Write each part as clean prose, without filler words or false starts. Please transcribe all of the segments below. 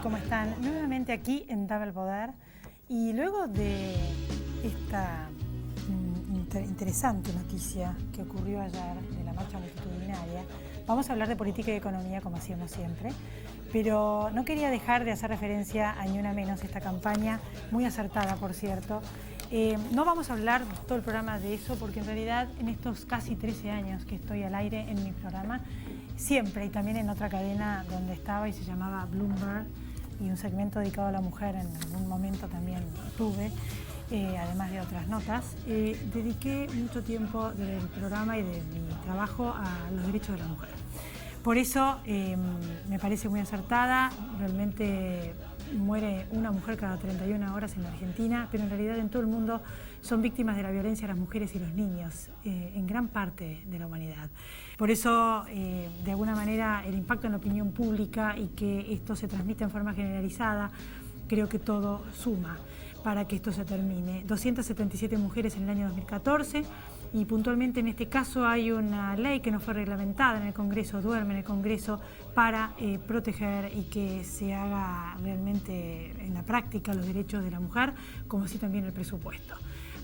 ¿Cómo están? Nuevamente aquí en Dame el Poder, y luego de esta interesante noticia que ocurrió ayer de la marcha multitudinaria, vamos a hablar de política y economía como hacíamos siempre, pero no quería dejar de hacer referencia a Ni Una Menos, esta campaña muy acertada, por cierto. No vamos a hablar todo el programa de eso, porque en realidad en estos casi 13 años que estoy al aire en mi programa, siempre, y también en otra cadena donde estaba y se llamaba Bloomberg, y un segmento dedicado a la mujer en algún momento también tuve, además de otras notas, dediqué mucho tiempo del programa y de mi trabajo a los derechos de la mujer. Por eso me parece muy acertada. Realmente muere una mujer cada 31 horas en la Argentina, pero en realidad en todo el mundo son víctimas de la violencia las mujeres y los niños, en gran parte de la humanidad. Por eso, de alguna manera, el impacto en la opinión pública y que esto se transmita en forma generalizada, creo que todo suma para que esto se termine. 277 mujeres en el año 2014, y puntualmente en este caso hay una ley que no fue reglamentada en el Congreso, duerme en el Congreso, para proteger y que se haga realmente en la práctica los derechos de la mujer, como así también el presupuesto.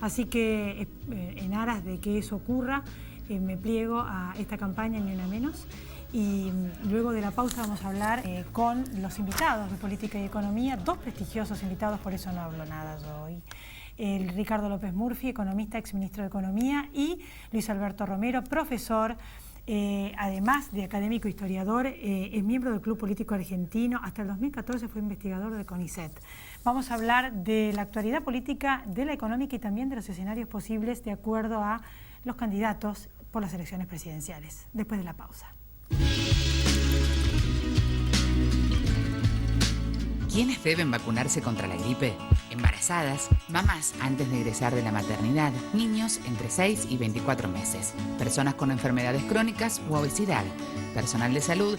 Así que en aras de que eso ocurra, me pliego a esta campaña Ni Una Menos, y luego de la pausa vamos a hablar con los invitados de Política y Economía, dos prestigiosos invitados, por eso no hablo nada yo hoy. Ricardo López Murphy, economista, exministro de Economía, y Luis Alberto Romero, profesor, además de académico historiador, es miembro del Club Político Argentino, hasta el 2014 fue investigador de CONICET. Vamos a hablar de la actualidad política, de la económica y también de los escenarios posibles de acuerdo a los candidatos por las elecciones presidenciales, después de la pausa. ¿Quiénes deben vacunarse contra la gripe? Embarazadas, mamás antes de egresar de la maternidad, niños entre 6 y 24 meses, personas con enfermedades crónicas u obesidad, personal de salud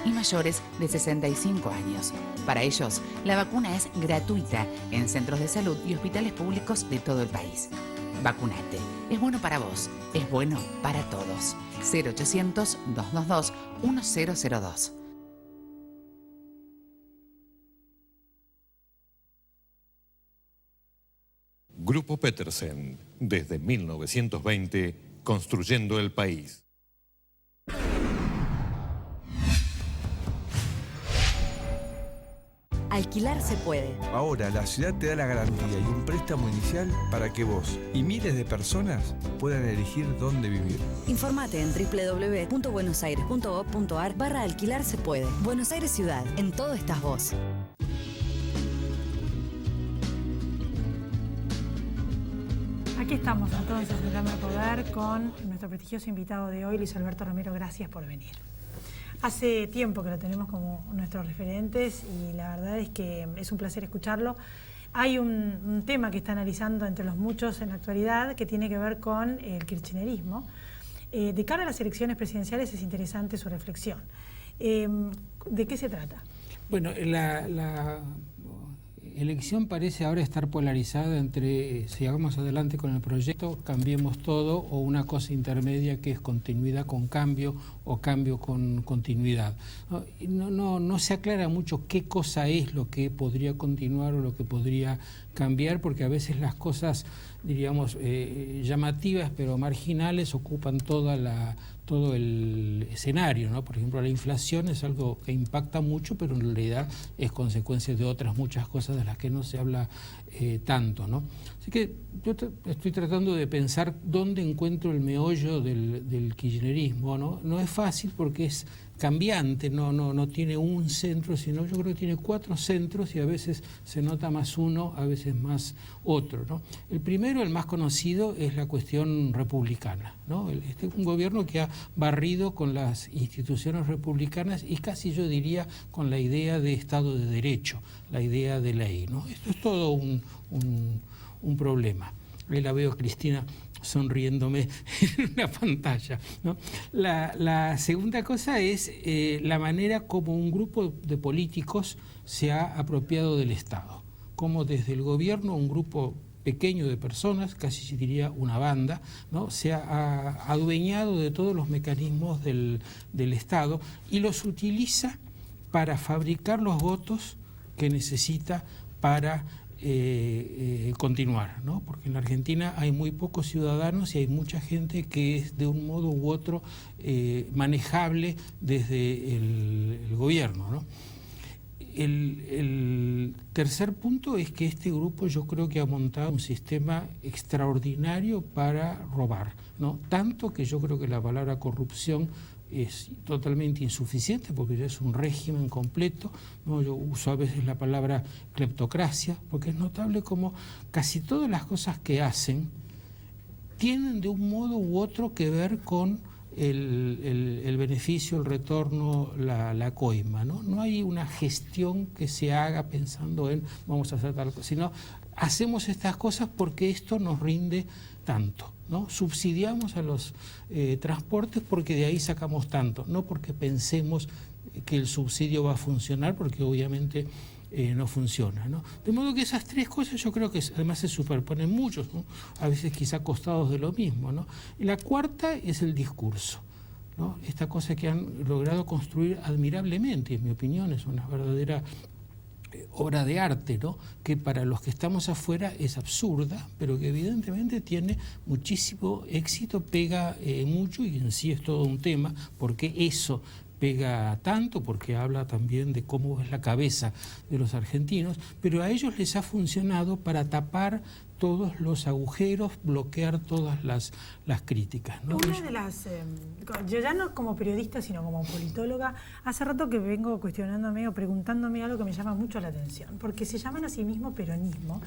y mayores de 65 años. Para ellos, la vacuna es gratuita en centros de salud y hospitales públicos de todo el país. Vacunate. Es bueno para vos. Es bueno para todos. 0800-222-1002. Grupo Petersen, desde 1920, construyendo el país. Alquilar se puede. Ahora la ciudad te da la garantía y un préstamo inicial para que vos y miles de personas puedan elegir dónde vivir. Informate en www.buenosaires.gov.ar/alquilar se puede. Buenos Aires Ciudad, en todo estás vos. Aquí estamos entonces en Dame el Poder con nuestro prestigioso invitado de hoy, Luis Alberto Romero. Gracias por venir. Hace tiempo que lo tenemos como nuestros referentes y la verdad es que es un placer escucharlo. Hay un tema que está analizando entre los muchos en la actualidad que tiene que ver con el kirchnerismo. De cara a las elecciones presidenciales es interesante su reflexión. ¿De qué se trata? Bueno, la elección parece ahora estar polarizada entre sigamos adelante con el proyecto, cambiemos todo, o una cosa intermedia que es continuidad con cambio o cambio con continuidad. No se aclara mucho qué cosa es lo que podría continuar o lo que podría cambiar, porque a veces las cosas, diríamos, llamativas pero marginales ocupan todo el escenario, ¿no? Por ejemplo, la inflación es algo que impacta mucho, pero en realidad es consecuencia de otras muchas cosas de las que no se habla tanto, ¿no? Así que yo estoy tratando de pensar dónde encuentro el meollo del kirchnerismo, ¿no? No es fácil porque es cambiante, no tiene un centro, sino yo creo que tiene 4 centros y a veces se nota más uno, a veces más otro, ¿no? El primero, el más conocido, es la cuestión republicana, ¿no? Un gobierno que ha barrido con las instituciones republicanas y casi yo diría con la idea de Estado de Derecho, la idea de ley, ¿no? Esto es todo un problema. Ahí la veo a Cristina sonriéndome en una pantalla, ¿no? La segunda cosa es la manera como un grupo de políticos se ha apropiado del Estado, como desde el gobierno un grupo pequeño de personas, casi diría una banda, ¿no? Se ha adueñado de todos los mecanismos del Estado y los utiliza para fabricar los votos que necesita para continuar, ¿no? Porque en la Argentina hay muy pocos ciudadanos y hay mucha gente que es de un modo u otro manejable desde el gobierno, ¿no? El tercer punto es que este grupo yo creo que ha montado un sistema extraordinario para robar, ¿no? Tanto que yo creo que la palabra corrupción es totalmente insuficiente porque ya es un régimen completo, ¿no? Yo uso a veces la palabra cleptocracia porque es notable como casi todas las cosas que hacen tienen de un modo u otro que ver con el beneficio, el retorno, la coima, ¿no? No hay una gestión que se haga pensando en vamos a hacer tal cosa, sino hacemos estas cosas porque esto nos rinde tanto, ¿no? Subsidiamos a los transportes porque de ahí sacamos tanto, no porque pensemos que el subsidio va a funcionar, porque obviamente no funciona, ¿no? De modo que esas tres cosas yo creo que además se superponen mucho, ¿no? A veces quizá costados de lo mismo, ¿no? Y la cuarta es el discurso, ¿no? Esta cosa que han logrado construir admirablemente, en mi opinión, es una verdadera obra de arte, ¿no? Que para los que estamos afuera es absurda, pero que evidentemente tiene muchísimo éxito, pega mucho y en sí es todo un tema, porque eso pega tanto, porque habla también de cómo es la cabeza de los argentinos, pero a ellos les ha funcionado para tapar todos los agujeros, bloquear todas las críticas, ¿no? Una de las, yo ya no como periodista, sino como politóloga, hace rato que vengo cuestionándome o preguntándome algo que me llama mucho la atención, porque se llaman a sí mismo peronismo,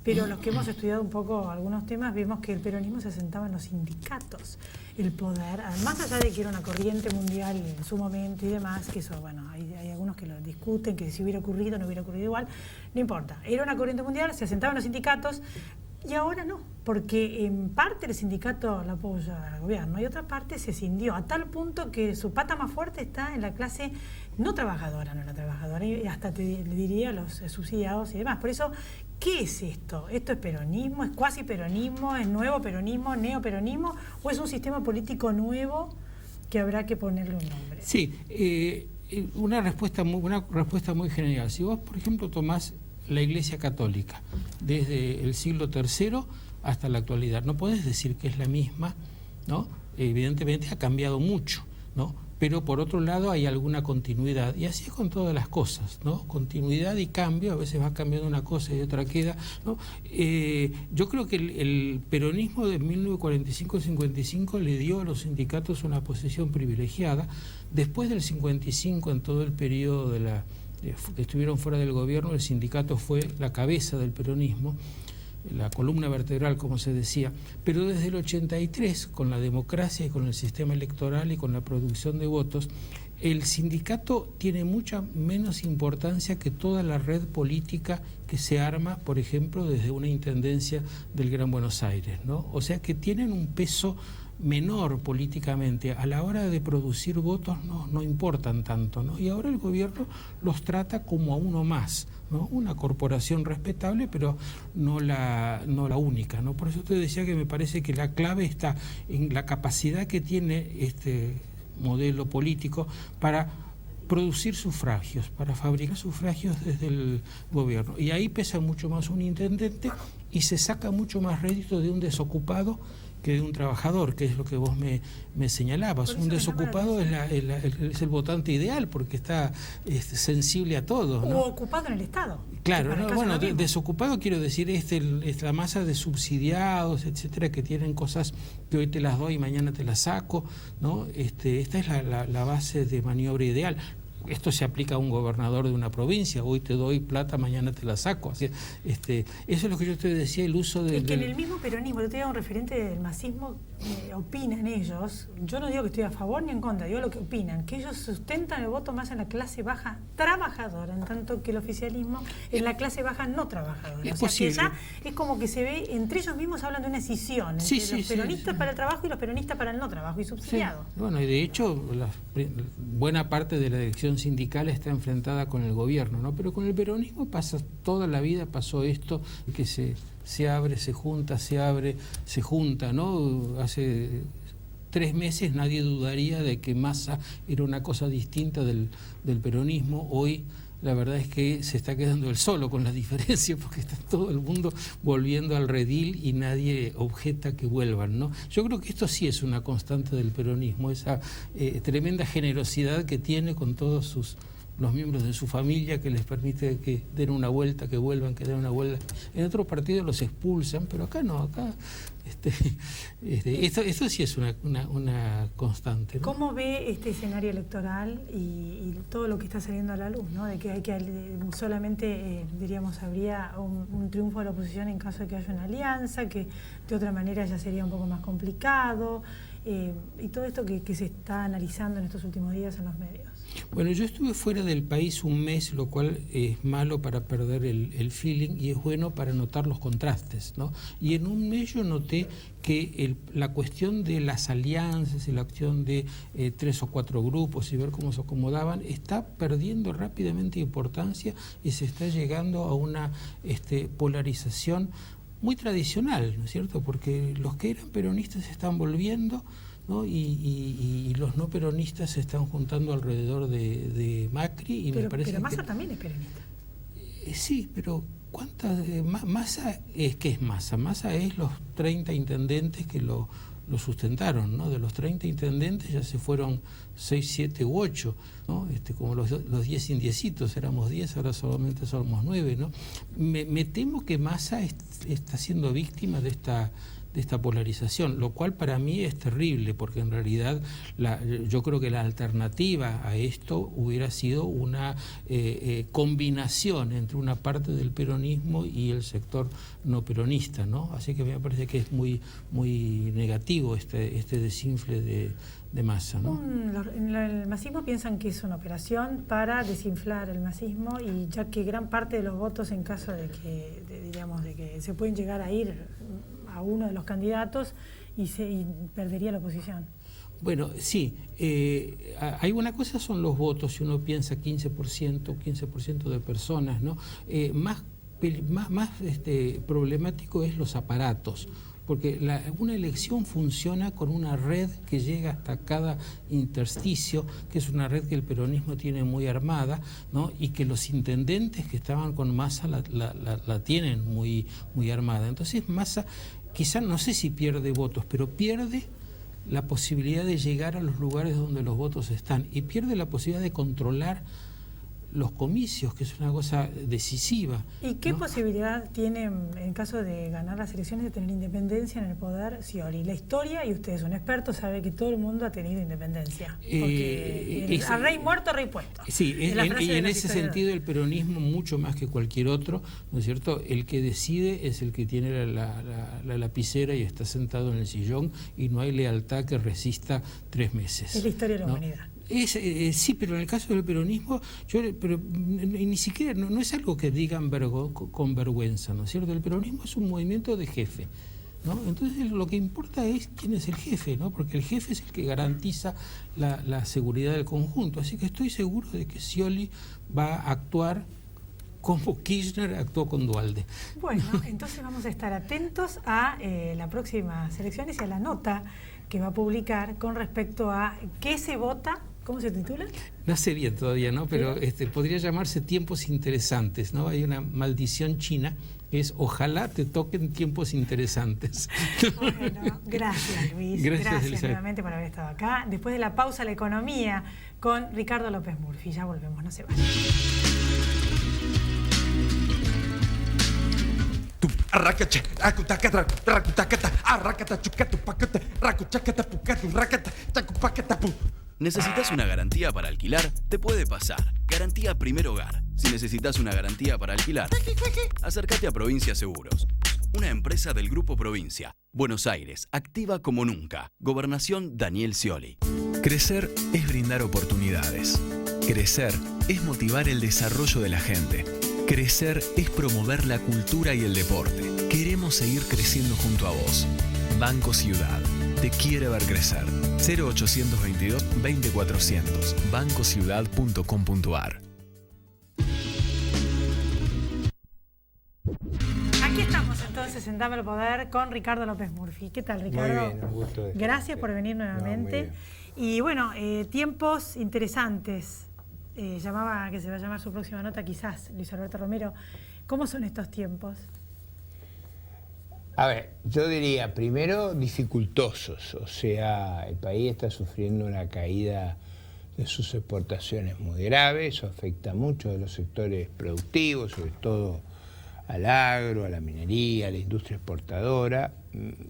pero los que hemos estudiado un poco algunos temas vemos que el peronismo se sentaba en los sindicatos, el poder, más allá de que era una corriente mundial en su momento y demás, que eso, bueno, hay algunos que lo discuten, que si hubiera ocurrido, no hubiera ocurrido igual, no importa, era una corriente mundial, se sentaba en los sindicatos. Y ahora no, porque en parte el sindicato la apoya al gobierno y otra parte se escindió, a tal punto que su pata más fuerte está en la clase no trabajadora, y hasta le diría los subsidiados y demás. Por eso, ¿qué es esto? ¿Esto es peronismo? ¿Es cuasi peronismo? ¿Es nuevo peronismo? ¿Neoperonismo? ¿O es un sistema político nuevo que habrá que ponerle un nombre? Sí, una respuesta muy general. Si vos, por ejemplo, tomás la Iglesia Católica, desde el siglo III hasta la actualidad, no podés decir que es la misma, ¿no? Evidentemente ha cambiado mucho, ¿no? Pero por otro lado hay alguna continuidad, y así es con todas las cosas, ¿no? Continuidad y cambio, a veces va cambiando una cosa y otra queda, ¿no? Yo creo que el peronismo de 1945-55 le dio a los sindicatos una posición privilegiada. Después del 55, en todo el periodo que estuvieron fuera del gobierno, el sindicato fue la cabeza del peronismo, la columna vertebral, como se decía, pero desde el 83, con la democracia y con el sistema electoral y con la producción de votos, el sindicato tiene mucha menos importancia que toda la red política que se arma, por ejemplo, desde una intendencia del Gran Buenos Aires, ¿no? O sea que tienen un peso menor políticamente, a la hora de producir votos no importan tanto, ¿no? Y ahora el gobierno los trata como a uno más, ¿no? Una corporación respetable, pero no la única, ¿no? Por eso te decía que me parece que la clave está en la capacidad que tiene este modelo político para producir sufragios, para fabricar sufragios desde el gobierno. Y ahí pesa mucho más un intendente y se saca mucho más rédito de un desocupado que de un trabajador, que es lo que vos me señalabas. Un desocupado es el votante ideal porque está sensible a todo, ¿no? O ocupado en el Estado. Claro, ¿no? Bueno, desocupado quiero decir es la masa de subsidiados, etcétera, que tienen cosas que hoy te las doy y mañana te las saco, ¿no? Esta es la base de maniobra ideal. esto se aplica a un gobernador de una provincia, hoy te doy plata, mañana te la saco. Así, eso es lo que yo te decía, el uso de... Es que en el mismo peronismo, yo te digo un referente del masismo, opinan ellos, yo no digo que estoy a favor ni en contra, digo lo que opinan, que ellos sustentan el voto más en la clase baja trabajadora, en tanto que el oficialismo en la clase baja no trabajadora. Es o sea posible. que ya es como que se ve, entre ellos mismos hablan de una escisión, Sí, entre sí, los sí, peronistas sí. para el trabajo y los peronistas para el no trabajo y subsidiado. Sí. Bueno, y de hecho buena parte de la dirección sindical está enfrentada con el gobierno, ¿no? Pero con el peronismo pasa toda la vida, pasó esto, que se abre, se junta, se abre, se junta, ¿no? Hace 3 meses nadie dudaría de que Massa era una cosa distinta del peronismo. Hoy la verdad es que se está quedando él solo con la diferencia, porque está todo el mundo volviendo al redil y nadie objeta que vuelvan, ¿no? Yo creo que esto sí es una constante del peronismo, esa tremenda generosidad que tiene con todos los miembros de su familia, que les permite que den una vuelta, que vuelvan, que den una vuelta. En otros partidos los expulsan, pero acá no, acá esto sí es una constante, ¿no? ¿Cómo ve este escenario electoral y todo lo que está saliendo a la luz, ¿no? De que hay que solamente, diríamos, habría un triunfo de la oposición en caso de que haya una alianza, que de otra manera ya sería un poco más complicado, y todo esto que se está analizando en estos últimos días en los medios? Bueno, yo estuve fuera del país un mes, lo cual es malo para perder el feeling y es bueno para notar los contrastes, ¿no? Y en un mes yo noté que la cuestión de las alianzas y la cuestión de 3 o 4 grupos y ver cómo se acomodaban está perdiendo rápidamente importancia y se está llegando a una polarización muy tradicional, ¿no es cierto? Porque los que eran peronistas se están volviendo, ¿no? Y los no peronistas se están juntando alrededor de Macri y me parece pero Massa que también es peronista. Sí, pero ¿cuántas? Massa ¿qué es Massa? Massa es los 30 intendentes que lo sustentaron, ¿no? De los 30 intendentes ya se fueron 6, 7 u 8, ¿no? Como los 10 indiecitos, éramos 10, ahora solamente somos 9, ¿no? Me temo que Massa está siendo víctima de esta polarización, lo cual para mí es terrible, porque en realidad yo creo que la alternativa a esto hubiera sido una combinación entre una parte del peronismo y el sector no peronista, ¿no? Así que me parece que es muy, muy negativo este desinfle de Massa, ¿no? En el masismo piensan que es una operación para desinflar el masismo, y ya que gran parte de los votos, en caso de que se pueden llegar a ir a uno de los candidatos y perdería la oposición. Bueno, sí, hay una cosa, son los votos, si uno piensa 15% de personas, ¿no? Más problemático es los aparatos, porque una elección funciona con una red que llega hasta cada intersticio, que es una red que el peronismo tiene muy armada, ¿no? Y que los intendentes que estaban con Massa la tienen muy, muy armada. Entonces Massa quizá, no sé si pierde votos, pero pierde la posibilidad de llegar a los lugares donde los votos están y pierde la posibilidad de controlar los comicios, que es una cosa decisiva. ¿Y qué ¿no? posibilidad tiene, en caso de ganar las elecciones, de tener independencia en el poder Scioli? La historia, y ustedes son expertos, sabe que todo el mundo ha tenido independencia. Porque a rey muerto, rey puesto. Sí, y en ese sentido el peronismo, mucho más que cualquier otro, ¿no es cierto? El que decide es el que tiene la lapicera y está sentado en el sillón, y no hay lealtad que resista 3 meses. Es la historia de la ¿no? humanidad. Sí, pero en el caso del peronismo, ni siquiera, no es algo que digan con vergüenza, ¿no es cierto? El peronismo es un movimiento de jefe, ¿no? Entonces lo que importa es quién es el jefe, ¿no? Porque el jefe es el que garantiza la seguridad del conjunto. Así que estoy seguro de que Scioli va a actuar como Kirchner actuó con Duhalde. Bueno, entonces vamos a estar atentos a las próximas elecciones y a la nota que va a publicar con respecto a qué se vota. ¿Cómo se titula? No sé bien todavía, ¿no? Pero podría llamarse Tiempos Interesantes, ¿no? Hay una maldición china que es ojalá te toquen tiempos interesantes. Bueno, gracias Luis. Gracias nuevamente por haber estado acá. Después de la pausa, la economía con Ricardo López Murphy. Ya volvemos, no se vayan. Arracacha, acutacata, racutacata, arracata, chucatu, pacata, racuchacata, pucatu, racata, chacupaqueta, pu. ¿Necesitas una garantía para alquilar? Te puede pasar. Garantía Primer Hogar. Si necesitas una garantía para alquilar, acércate a Provincia Seguros. Una empresa del Grupo Provincia. Buenos Aires, activa como nunca. Gobernación Daniel Scioli. Crecer es brindar oportunidades. Crecer es motivar el desarrollo de la gente. Crecer es promover la cultura y el deporte. Queremos seguir creciendo junto a vos. Banco Ciudad. Te quiere ver crecer. 0822-20400. bancociudad.com.ar. Aquí estamos entonces en Dame el Poder con Ricardo López Murphy. ¿Qué tal, Ricardo? Muy bien, un gusto. Gracias por venir nuevamente. Y bueno, tiempos interesantes. Llamaba que se va a llamar su próxima nota, quizás, Luis Alberto Romero. ¿Cómo son estos tiempos? A ver, yo diría, primero, dificultosos. O sea, el país está sufriendo una caída de sus exportaciones muy grave. Eso afecta a muchos de los sectores productivos, sobre todo al agro, a la minería, a la industria exportadora.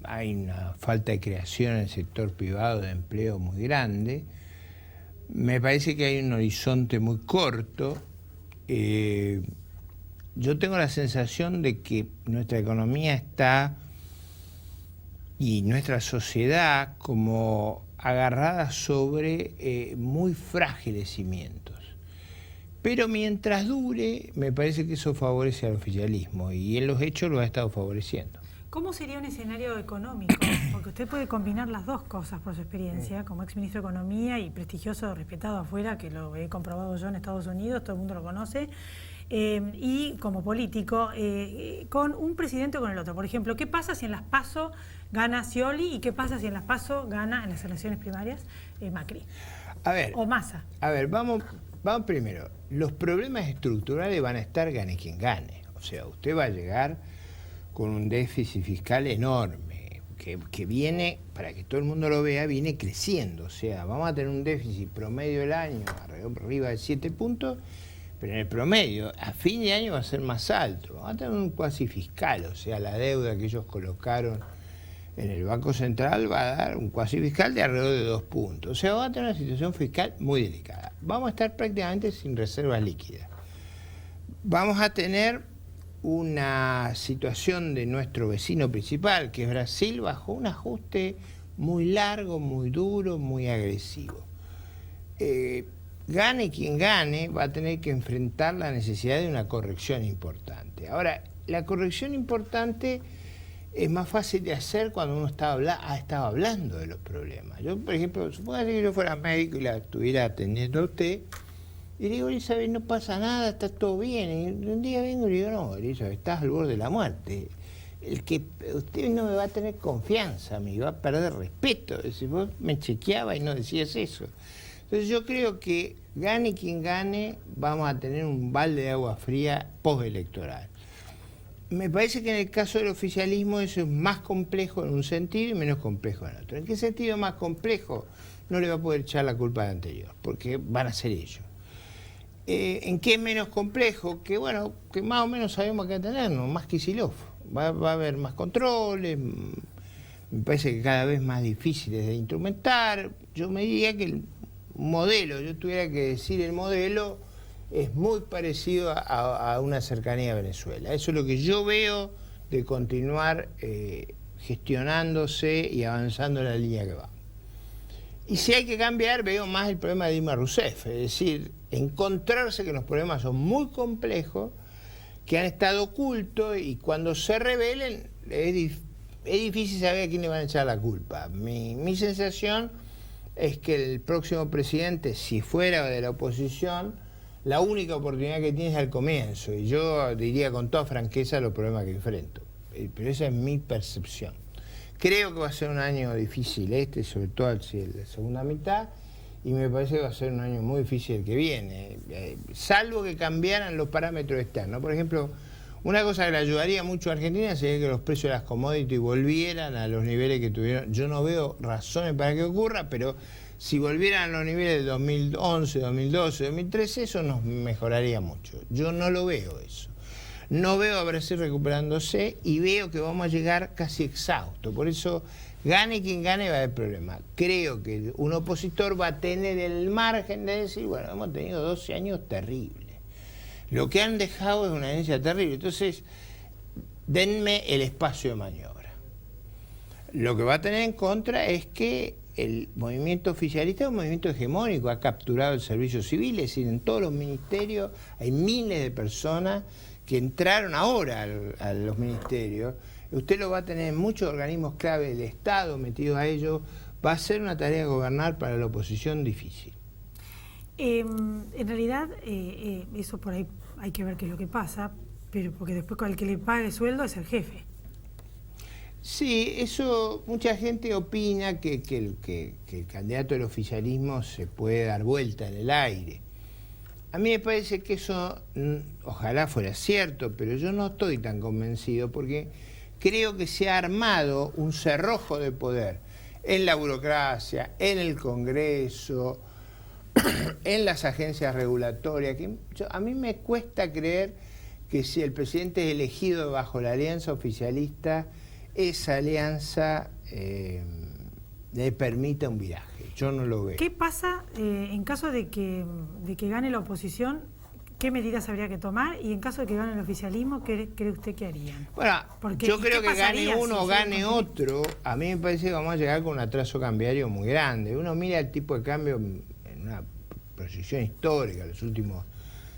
Hay una falta de creación en el sector privado de empleo muy grande. Me parece que hay un horizonte muy corto. Yo tengo la sensación de que nuestra economía está y nuestra sociedad como agarrada sobre muy frágiles cimientos. Pero mientras dure, me parece que eso favorece al oficialismo y en los hechos lo ha estado favoreciendo. ¿Cómo sería un escenario económico? Porque usted puede combinar las dos cosas por su experiencia, como exministro de Economía y prestigioso, respetado afuera, que lo he comprobado yo en Estados Unidos, todo el mundo lo conoce, y como político, con un presidente o con el otro. Por ejemplo, ¿qué pasa si en las PASO gana Scioli y qué pasa si en las PASO gana en las elecciones primarias Macri? A ver, o Massa. A ver, vamos primero. Los problemas estructurales van a estar gane quien gane. O sea, usted va a llegar con un déficit fiscal enorme, que viene, para que todo el mundo lo vea, viene creciendo. O sea, vamos a tener un déficit promedio del año arriba de 7 puntos, pero en el promedio, a fin de año va a ser más alto. Vamos a tener un cuasi fiscal, o sea, la deuda que ellos colocaron en el Banco Central va a dar un cuasi fiscal de alrededor de 2 puntos. O sea, vamos a tener una situación fiscal muy delicada. Vamos a estar prácticamente sin reservas líquidas. Vamos a tener una situación de nuestro vecino principal, que es Brasil, bajo un ajuste muy largo, muy duro, muy agresivo. Gane quien gane, va a tener que enfrentar la necesidad de una corrección importante. Ahora, la corrección importante es más fácil de hacer cuando uno ha estado hablando de los problemas. Yo, por ejemplo, supóngase que yo fuera médico y la estuviera atendiendo a usted, y le digo, Elizabeth, no pasa nada, está todo bien. Y un día vengo y le digo, no, Elizabeth, estás al borde de la muerte. Usted no me va a tener confianza, me va a perder respeto. Si vos me chequeabas y no decías eso. Entonces yo creo que gane quien gane, vamos a tener un balde de agua fría postelectoral. Me parece que en el caso del oficialismo eso es más complejo en un sentido y menos complejo en otro. ¿En qué sentido más complejo? No le va a poder echar la culpa al anterior, porque van a ser ellos. ¿En qué es menos complejo? Que bueno, que más o menos sabemos qué tenernos, más Kicillof. Va a haber más controles, me parece que cada vez más difíciles de instrumentar. Yo me diría que el modelo, yo tuviera que decir el modelo, es muy parecido a una cercanía a Venezuela. Eso es lo que yo veo de continuar gestionándose y avanzando en la línea que va. Y si hay que cambiar, veo más el problema de Dilma Rousseff, es decir, encontrarse que los problemas son muy complejos, que han estado ocultos y cuando se revelen es difícil saber a quién le van a echar la culpa. Mi sensación es que el próximo presidente, si fuera de la oposición, la única oportunidad que tiene es al comienzo, y yo diría con toda franqueza los problemas que enfrento. Pero esa es mi percepción. Creo que va a ser un año difícil sobre todo hacia la segunda mitad, y me parece que va a ser un año muy difícil el que viene, salvo que cambiaran los parámetros externos. Por ejemplo, una cosa que le ayudaría mucho a Argentina sería que los precios de las commodities volvieran a los niveles que tuvieron. Yo no veo razones para que ocurra, pero si volvieran a los niveles de 2011, 2012, 2013, eso nos mejoraría mucho. Yo no lo veo eso. No veo a Brasil recuperándose y veo que vamos a llegar casi exhausto. Por eso Gane quien gane va a haber problema. Creo que un opositor va a tener el margen de decir, bueno, hemos tenido 12 años terribles. Lo que han dejado es una herencia terrible. Entonces, denme el espacio de maniobra. Lo que va a tener en contra es que el movimiento oficialista es un movimiento hegemónico, ha capturado el servicio civil, es decir, en todos los ministerios hay miles de personas que entraron ahora a los ministerios. Usted lo va a tener en muchos organismos clave del Estado metidos a ello. Va a ser una tarea de gobernar para la oposición difícil. En realidad, eso por ahí hay que ver qué es lo que pasa, pero porque después con el que le pague sueldo es el jefe. Sí, eso mucha gente opina que el candidato del oficialismo se puede dar vuelta en el aire. A mí me parece que eso ojalá fuera cierto, pero yo no estoy tan convencido porque creo que se ha armado un cerrojo de poder en la burocracia, en el Congreso, en las agencias regulatorias. A mí me cuesta creer que si el presidente es elegido bajo la alianza oficialista, esa alianza le permita un viraje. Yo no lo veo. ¿Qué pasa en caso de que gane la oposición? ¿Qué medidas habría que tomar? Y en caso de que gane el oficialismo, ¿qué cree usted que harían? Bueno, yo creo que gane uno o gane otro. A mí me parece que vamos a llegar con un atraso cambiario muy grande. Uno mira el tipo de cambio en una proyección histórica, los últimos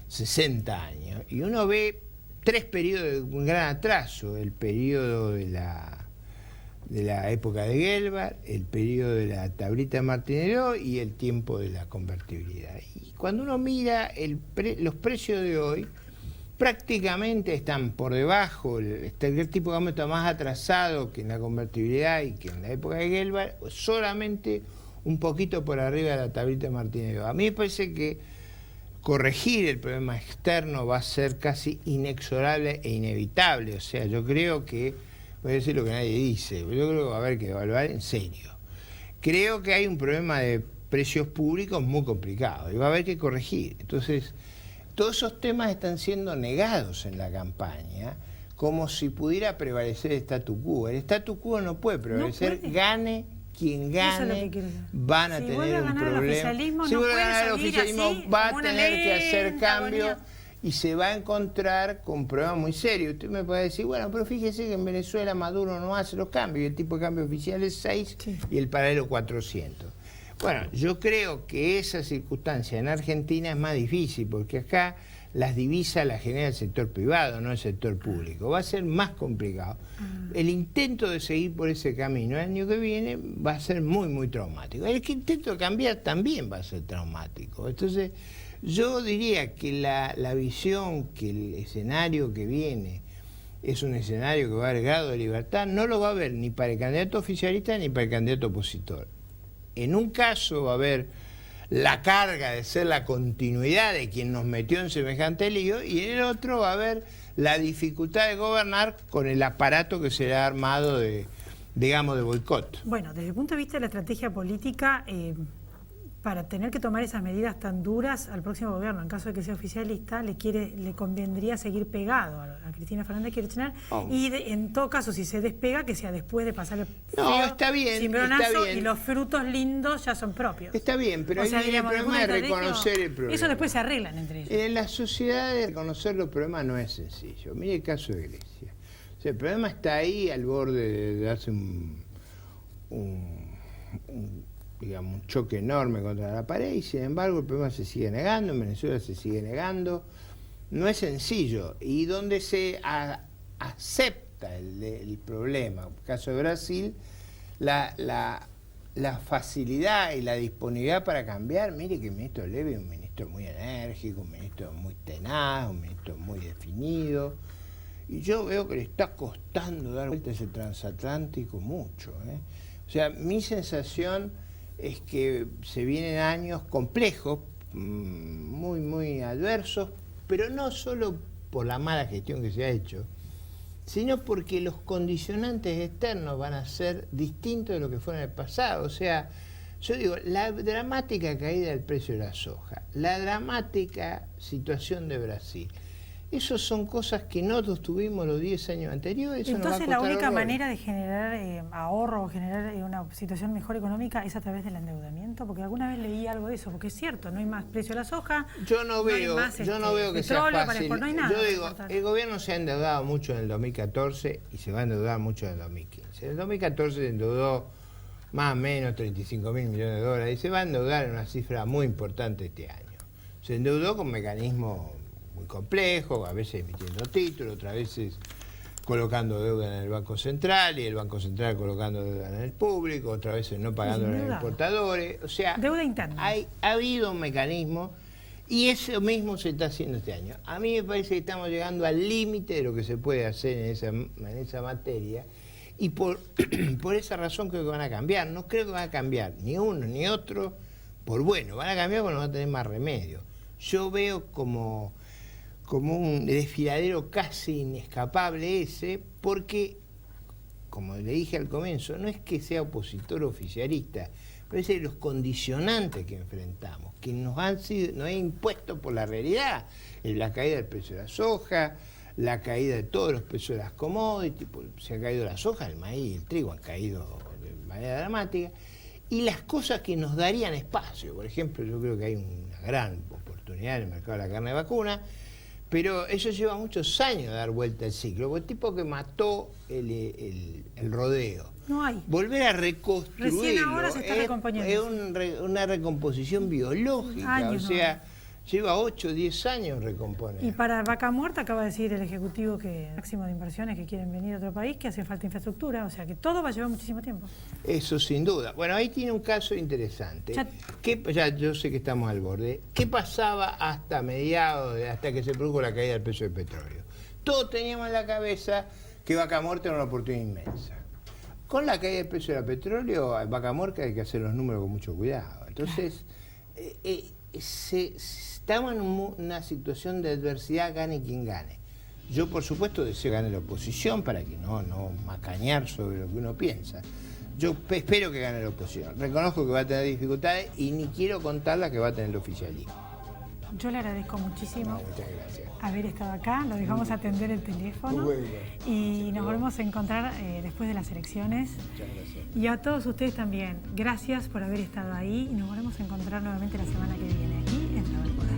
60 años, y uno ve 3 periodos de un gran atraso: el periodo de la época de Gelbart, el periodo de la tablita de Martinelli y el tiempo de la convertibilidad. Y cuando uno mira los precios de hoy, prácticamente están por debajo, el tipo de cambio está más atrasado que en la convertibilidad y que en la época de Gelbart, solamente un poquito por arriba de la tablita de Martinelli. A mí me parece que corregir el problema externo va a ser casi inexorable e inevitable. O sea, yo creo que, voy a decir lo que nadie dice, yo creo que va a haber que evaluar en serio. Creo que hay un problema de precios públicos muy complicado y va a haber que corregir. Entonces, todos esos temas están siendo negados en la campaña como si pudiera prevalecer el statu quo. El statu quo no puede prevalecer, no puede. Gane quien gane, van a tener un problema. Si vuelve a ganar el oficialismo, va a tener que hacer cambios y se va a encontrar con problemas muy serios. Usted me puede decir, bueno, pero fíjese que en Venezuela Maduro no hace los cambios, y el tipo de cambio oficial es 6 y el paralelo 400. Bueno, yo creo que esa circunstancia en Argentina es más difícil, porque acá las divisas las genera el sector privado, no el sector público. Va a ser más complicado. El intento de seguir por ese camino el año que viene va a ser muy, muy traumático. El intento de cambiar también va a ser traumático. Entonces, yo diría que la visión, que el escenario que viene es un escenario que va a haber grado de libertad, no lo va a haber ni para el candidato oficialista ni para el candidato opositor. En un caso va a haber la carga de ser la continuidad de quien nos metió en semejante lío, y en el otro va a haber la dificultad de gobernar con el aparato que será armado de, digamos, de boicot. Bueno, desde el punto de vista de la estrategia política, para tener que tomar esas medidas tan duras al próximo gobierno, en caso de que sea oficialista, le convendría seguir pegado a Cristina Fernández de Kirchner, y en todo caso, si se despega, que sea después de pasar el cimbronazo, y los frutos lindos ya son propios. Está bien, pero ahí viene el problema de reconocer el problema. Eso después se arreglan entre ellos. En la sociedad, de reconocer los problemas no es sencillo. Mire el caso de Grecia. O sea, el problema está ahí al borde de darse digamos, un choque enorme contra la pared, y sin embargo el problema se sigue negando, en Venezuela se sigue negando. No es sencillo, y donde se acepta el problema, en el caso de Brasil, la facilidad y la disponibilidad para cambiar. Mire que el ministro Levy es un ministro muy enérgico, un ministro muy tenaz, un ministro muy definido, y yo veo que le está costando dar vuelta a ese transatlántico mucho, ¿eh? O sea, mi sensación es que se vienen años complejos, muy, muy adversos, pero no solo por la mala gestión que se ha hecho, sino porque los condicionantes externos van a ser distintos de lo que fueron en el pasado. O sea, yo digo, la dramática caída del precio de la soja, la dramática situación de Brasil, Esas son cosas que nosotros tuvimos los 10 años anteriores. Eso Entonces nos va a la costar única horrores. manera de generar ahorro o generar una situación mejor económica es a través del endeudamiento, porque alguna vez leí algo de eso, porque es cierto, no hay más precio de la soja, Yo no veo que sea petróleo, fácil. no hay nada. Yo digo, el gobierno se ha endeudado mucho en el 2014 y se va a endeudar mucho en el 2015. En el 2014 se endeudó más o menos 35.000 millones de dólares y se va a endeudar en una cifra muy importante este año. Se endeudó con mecanismos muy complejos, a veces emitiendo títulos, otras veces colocando deuda en el Banco Central y el Banco Central colocando deuda en el público, otras veces no pagando a los importadores. O sea, deuda interna. Ha habido un mecanismo y eso mismo se está haciendo este año. A mí me parece que estamos llegando al límite de lo que se puede hacer en esa materia y por esa razón creo que van a cambiar. No creo que van a cambiar ni uno ni otro por bueno, van a cambiar porque no van a tener más remedio. Yo veo como un desfiladero casi inescapable ese, porque, como le dije al comienzo, no es que sea opositor oficialista, pero es los condicionantes que enfrentamos, que nos han impuesto por la realidad, la caída del precio de la soja, la caída de todos los precios de las commodities, se ha caído la soja, el maíz y el trigo han caído de manera dramática, y las cosas que nos darían espacio, por ejemplo, yo creo que hay una gran oportunidad en el mercado de la carne de vacuna, pero eso lleva muchos años a dar vuelta al ciclo, porque el tipo que mató el rodeo, no hay. Volver a reconstruirlo Recién ahora se está recomponiendo. es una recomposición biológica, Años, o sea, lleva 8 o 10 años recomponer. Y para Vaca Muerta acaba de decir el Ejecutivo que máximo de inversiones que quieren venir a otro país, que hace falta infraestructura, o sea que todo va a llevar muchísimo tiempo. Eso sin duda. Bueno, ahí tiene un caso interesante. Ya yo sé que estamos al borde. ¿Qué pasaba hasta mediados, hasta que se produjo la caída del precio del petróleo? Todos teníamos en la cabeza que Vaca Muerta era una oportunidad inmensa. Con la caída del precio del petróleo, en Vaca Muerta hay que hacer los números con mucho cuidado. Entonces, estamos en una situación de adversidad, gane quien gane. Yo, por supuesto, deseo que gane la oposición para que no macañar sobre lo que uno piensa. Yo espero que gane la oposición. Reconozco que va a tener dificultades y ni quiero contar las que va a tener el oficialismo. Yo le agradezco muchísimo Muchas gracias. haber estado acá, lo dejamos atender el teléfono y nos volvemos a encontrar después de las elecciones. Muchas gracias. Y a todos ustedes también, gracias por haber estado ahí y nos volvemos a encontrar nuevamente la semana que viene aquí en Dame el Poder.